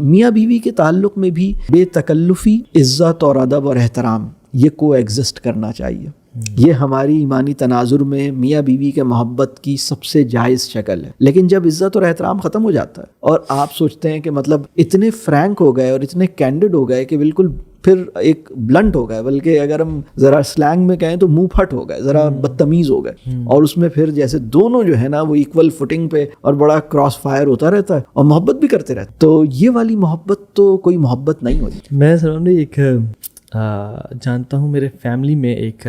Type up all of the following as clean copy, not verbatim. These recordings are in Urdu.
میاں بیوی کے تعلق میں بھی بے تکلفی، عزت اور ادب اور احترام یہ کو ایگزسٹ کرنا چاہیے. یہ ہماری ایمانی تناظر میں میاں بیوی کے محبت کی سب سے جائز شکل ہے. لیکن جب عزت اور احترام ختم ہو جاتا ہے اور آپ سوچتے ہیں کہ مطلب اتنے فرینک ہو گئے اور اتنے کینڈڈ ہو گئے کہ بالکل پھر ایک بلنٹ ہو گئے، بلکہ اگر ہم ذرا سلینگ میں کہیں تو منہ پھٹ ہو گئے، ذرا بدتمیز ہو گئے، اور اس میں پھر جیسے دونوں جو ہے نا وہ ایکول فوٹنگ پہ اور بڑا کراس فائر ہوتا رہتا ہے اور محبت بھی کرتے رہتے، تو یہ والی محبت تو کوئی محبت نہیں ہوتی. میں سمجھ ایک جانتا ہوں میرے فیملی میں ایک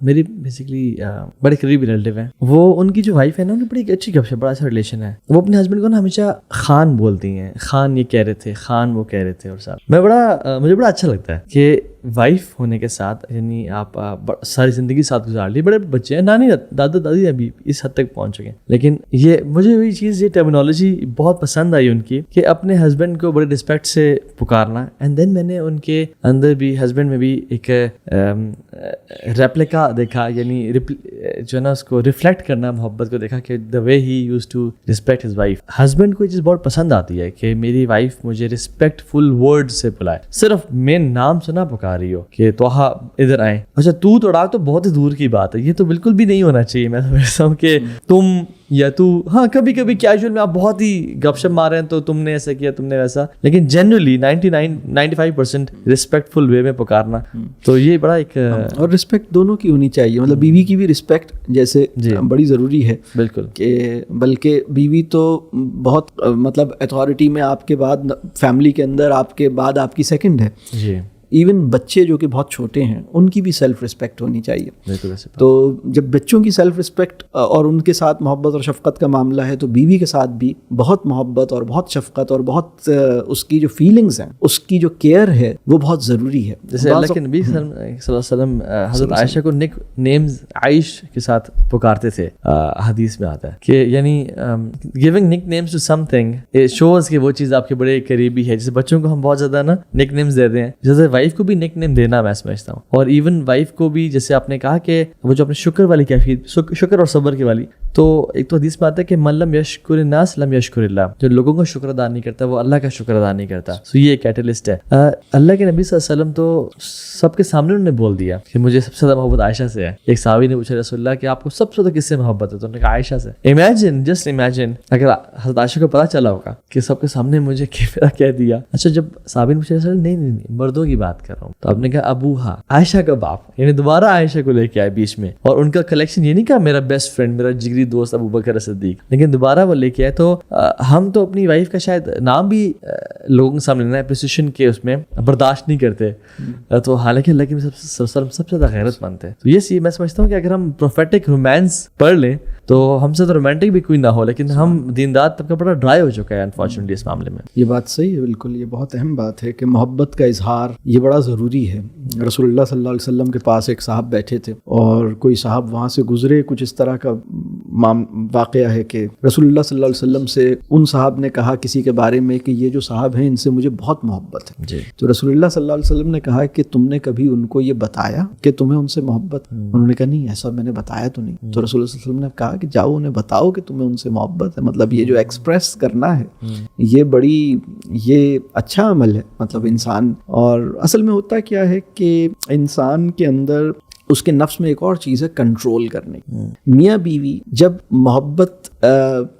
میری بیسکلی بڑے قریبی ریلیٹیو ہیں، وہ ان کی جو وائف ہے نا ان کی بڑی اچھی گپ شپ، بڑا اچھا ریلیشن ہے. وہ اپنے ہسبینڈ کو نا ہمیشہ خان بولتی ہیں، خان یہ کہہ رہے تھے، خان وہ کہہ رہے تھے. اور صاحب مجھے بڑا اچھا لگتا ہے کہ وائف ہونے کے ساتھ یعنی آپ ساری زندگی ساتھ گزار لی، بڑے بچے ہیں، نانی دادا دادی ابھی اس حد تک پہنچ چکے ہیں، لیکن یہ مجھے وہی چیز، یہ ٹرمینالوجی بہت پسند آئی ان کی کہ اپنے ہسبینڈ کو بڑے رسپیکٹ سے پکارنا. اینڈ دین میں نے ان کے اندر بھی ہسبینڈ میں بھی ایک ریپلیکا دیکھا، یعنی جو ہے نا اس کو ریفلیکٹ کرنا محبت کو دیکھا کہ the way he used to respect his wife. Husband کو یہ چیز بہت پسند آتی ہے کہ میری وائف مجھے رسپیکٹ فل ورڈ سے بلائے، صرف میں نام سے نہ پکار رہی ہو کہ توہا ادھر آئیں. اچھا تو توڑا تو بہت ہی دور کی بات ہے، یہ تو بالکل بھی نہیں ہونا چاہیے. میں سمجھتا ہوں کہ تم یا تو، ہاں کبھی کبھی کیجول میں آپ بہت ہی گپ شپ مار رہے ہیں تو تم نے ایسا کیا، تم نے ویسا، لیکن جنرلی 95% رسپیکٹفل وے میں پکارنا، تو یہ بڑا ایک اور رسپیکٹ دونوں کی ہونی چاہیے. مطلب بیوی کی بھی رسپیکٹ جیسے بڑی ضروری ہے، بالکل، کہ بلکہ بیوی تو بہت مطلب اتھارٹی میں آپ کے بعد فیملی کے اندر آپ کے بعد آپ کی سیکنڈ ہے. جی. ایون بچے جو کہ بہت چھوٹے ہیں ان کی بھی سیلف رسپیکٹ ہونی چاہیے. تو جب بچوں کی سیلف رسپیکٹ اور ان کے ساتھ محبت اور شفقت کا معاملہ ہے تو بیوی کے ساتھ بھی بہت محبت اور بہت شفقت اور بہت اس کی جو فیلنگز ہیں، اس کی جو کیئر ہے وہ بہت ضروری ہے. جیسے اللہ کے نبی صلی اللہ علیہ وسلم حضرت عائشہ کو نک نیمز عائش کے ساتھ پکارتے تھے. حدیث میں آتا ہے کہ یعنی giving nicknames to something it shows کہ وہ چیز آپ کے بڑے قریبی ہے. جیسے بچوں کو ہم بہت زیادہ نا نک نیمز دیتے ہیں، جیسے وائف کو بھی نک نیم دینا میں سمجھتا ہوں. اور ایون وائف کو بھی جیسے آپ نے کہا کہ وہ جو اپنے شکر والی کیفیت، شکر اور صبر کی والی، تو ایک تو حدیث میں آتا ہے کہ من لم یشکر الناس لم یشکر اللہ، جو لوگوں کا شکر ادا نہیں کرتا وہ اللہ کا شکر ادا نہیں کرتا. سو یہ ایک کیٹلسٹ ہے. اللہ کے نبی صلی اللہ علیہ وسلم تو سب کے سامنے انہوں نے بول دیا کہ مجھے سب سے زیادہ محبت عائشہ سے ہے. ایک صحابی نے پوچھا رسول اللہ کہ آپ کو سب سے زیادہ کس سے محبت ہے؟ تو انہوں نے کہا عائشہ سے. جسٹ امیجن اگر حضرت عائشہ کو پتا چلا ہوگا کہ سب کے سامنے مجھے کہہ دیا. اچھا جب صحابی نے پوچھا رسول اللہ نہیں مردوں کی بات کر رہا ہوں، تو آپ نے کہا ابوہا، عائشہ کا باپ، یعنی دوبارہ عائشہ کو لے کے آئے بیچ میں. اور ان کا کلیکشن یہ نہیں کہا میرا بیسٹ فرینڈ، میرا جگری دوست ابوبکر صدیق، لیکن دوبارہ وہ لے کے آئے. تو ہم تو اپنی وائف کا شاید نام بھی لوگوں کے سامنے لینا اپریسیشن کے اس میں برداشت نہیں کرتے. تو حالانکہ اللہ کے سب سے زیادہ غیرت مند ہے. تو یہ میں سمجھتا ہوں کہ اگر ہم پروفیٹک رومانس پڑھ لیں تو ہم سے تو رومانٹک بھی کوئی نہ ہو، لیکن ہم دیندار طبقہ بڑا ڈرائی ہو چکا ہے انفارچونیٹلی اس معاملے میں. یہ بات صحیح ہے، بالکل یہ بہت اہم بات ہے کہ محبت کا اظہار یہ بڑا ضروری ہے. رسول اللہ صلی اللہ علیہ وسلم کے پاس ایک صاحب بیٹھے تھے اور کوئی صاحب وہاں سے گزرے. کچھ اس طرح کا واقعہ ہے کہ رسول اللہ صلی اللہ علیہ وسلم سے ان صاحب نے کہا کسی کے بارے میں کہ یہ جو صاحب ہیں ان سے مجھے بہت محبت ہے. جی. تو رسول اللہ صلی اللہ علیہ وسلم نے کہا کہ تم نے کبھی ان کو یہ بتایا کہ تمہیں ان سے محبت؟ انہوں نے کہا نہیں ایسا میں نے بتایا تو نہیں. تو رسول اللہ صلی اللہ علیہ وسلم نے کہا کہ جاؤ انہیں بتاؤ کہ تمہیں ان سے محبت ہے. مطلب یہ جو ایکسپریس کرنا ہے یہ اچھا عمل ہے. مطلب انسان، اور اصل میں ہوتا کیا ہے کہ انسان کے اندر اس کے نفس میں ایک اور چیز ہے کنٹرول کرنے کی. میاں بیوی جب محبت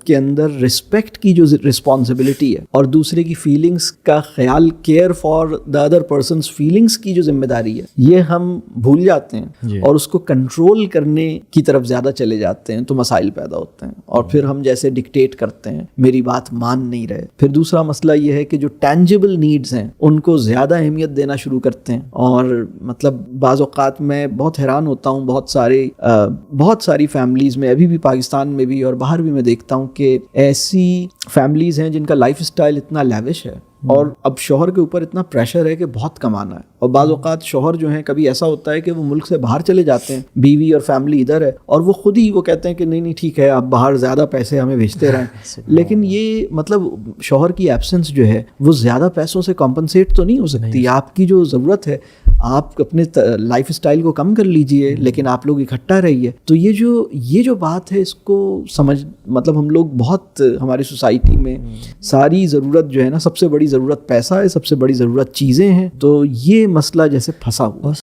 کے اندر رسپیکٹ کی جو رسپانسبلٹی ہے اور دوسرے کی فیلنگز کا خیال، care for the other persons feelings کی جو ذمہ داری ہے، یہ ہم بھول جاتے ہیں اور اس کو کنٹرول کرنے کی طرف زیادہ چلے جاتے ہیں، تو مسائل پیدا ہوتے ہیں. اور پھر ہم جیسے ڈکٹیٹ کرتے ہیں، میری بات مان نہیں رہے. پھر دوسرا مسئلہ یہ ہے کہ جو ٹینجیبل نیڈز ہیں ان کو زیادہ اہمیت دینا شروع کرتے ہیں. اور مطلب بعض اوقات میں بہت حیران ہوتا ہوں، بہت ساری فیملیز میں ابھی بھی پاکستان میں بھی اور باہر بھی میں دیکھتا ہوں کہ ایسی فیملیز ہیں جن کا لائف اسٹائل اتنا لیوش ہے اور اب شوہر کے اوپر اتنا پریشر ہے کہ بہت کمانا ہے. اور بعض اوقات شوہر جو ہیں کبھی ایسا ہوتا ہے کہ وہ ملک سے باہر چلے جاتے ہیں، بیوی اور فیملی ادھر ہے، اور وہ خود ہی وہ کہتے ہیں کہ نہیں ٹھیک ہے آپ باہر زیادہ پیسے ہمیں بھیجتے رہیں. لیکن یہ مطلب شوہر کی ایبسنس جو ہے وہ زیادہ پیسوں سے کمپنسیٹ تو نہیں ہو سکتی. آپ کی جو ضرورت ہے آپ اپنے لائف اسٹائل کو کم کر لیجئے لیکن آپ لوگ اکٹھا رہیے. تو یہ جو بات ہے اس کو مطلب ہم لوگ بہت، ہماری سوسائٹی میں ساری ضرورت جو ہے نا، سب سے بڑی بڑی ضرورت پیسہ ہے, سب سے بڑی ضرورت چیزیں ہیں, تو یہ مسئلہ جیسے پھنسا ہوا.